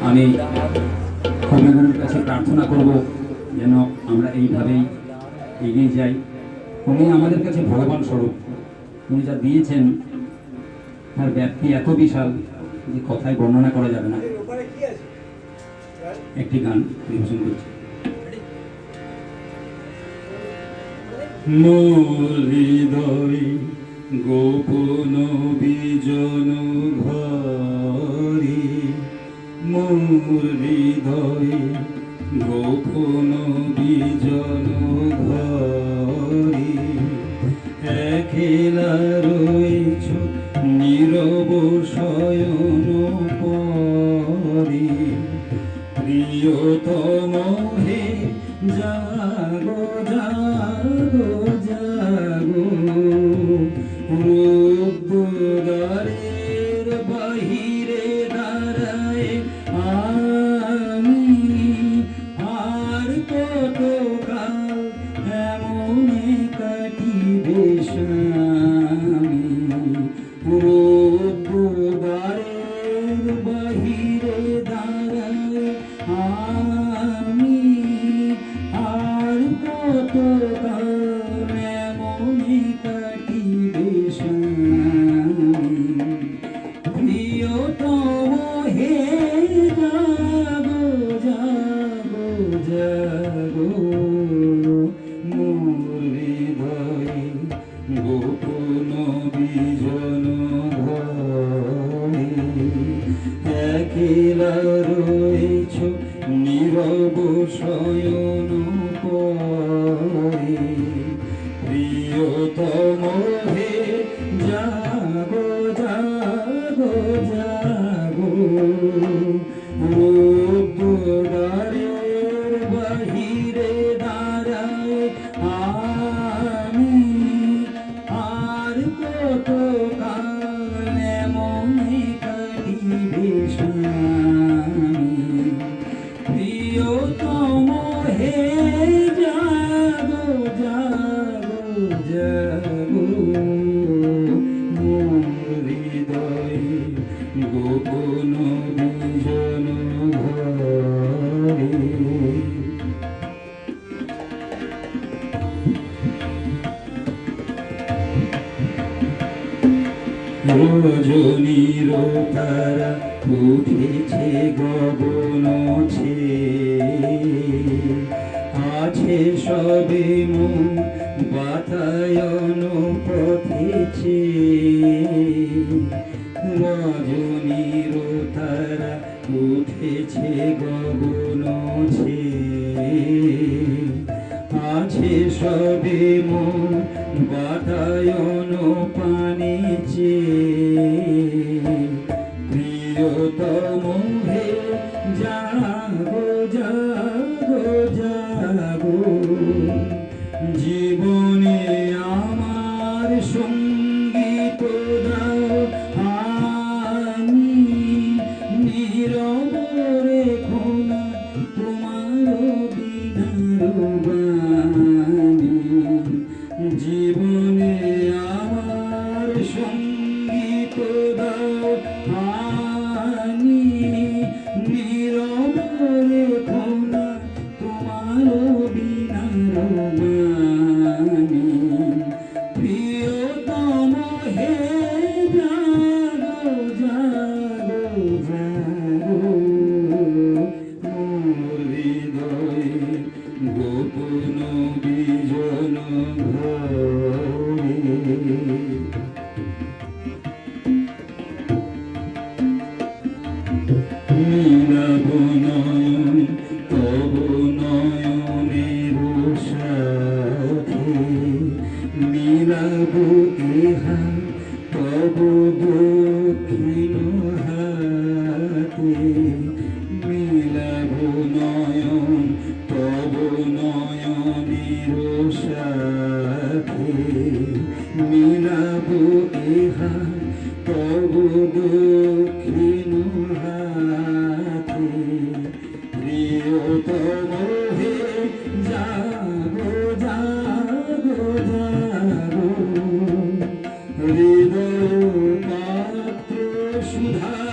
আমি কবিগুরুর কাছে প্রার্থনা করব যেন আমরা এইভাবেই এগিয়ে যাই। উনি আমাদের কাছে ভগবান স্বরূপ। উনি যা দিয়েছেন তার ব্যাপ্তি এত বিশাল যে কথায় বর্ণনা করা যাবে না। একটি গান পরিবেশন করছি। মোর হৃদয় গোপন বিজন ঘরে, মোর হৃদয় গোপন বিজন ঘরে, একলা রয়েছ নীরব শয়ন পরে, প্রিয়তম হে জাগো জাগো জাগো, রূপদ্বারের বাহিরে দাঁড়ায় আমি, আর কত কাল এমনে কাটিবে স্বামী, রূপদ্বারের বাহিরে দাঁড়ায় আমি, আর কত কাল এমনে কাটিবে স্বামী, প্রিয়তম হে জাগো জাগো জাগো, মোর হৃদয় গোপন বিজন ঘরে, একলা রয়েছ নীরব শয়ন পরে, প্রিয়তম হে জাগো জাগো জাগো, রূপদ্বারের বাহিরে দাঁড়ায় আমি, আর কত কাল এমনে কাটিবে স্বামী, প্রিয়তম হে জাগো জাগো জাগো, মোর হৃদয় গোপন বিজন ঘরে। রজনীর তারা উঠেছে গগন ছেয়ে, আছে সবে মন বাতায়ন পথেছে, রজনীর তারা উঠেছে গগন ছেয়ে, আছে সবে মন বাতায়ন পানে চেয়ে, প্রিয়তম হে জাগো জাগো জাগো, জীবনে আমার সঙ্গীত দাও আমি, নীরব রেখো না তোমার বিনার বাণী, জীবনে আমার সঙ্গীত দাও আমি, নীরব রেখো না তোমার বিনার বাণী, প্রিয়তম হে জাগো জাগো জাগো, মোর হৃদয় গোপন বিজন ঘরে। নীরব নয়ন তব নয়নের সাথে, নীরব ইহা তব দক্ষিণ হাতে, নীরব নয়ন তব নয়নের সাথে, নীরব ইহা তব দক্ষিণ হাতে, প্রিয়তম হে জাগো জাগো জাগো, হৃদয় পাত্র সুধা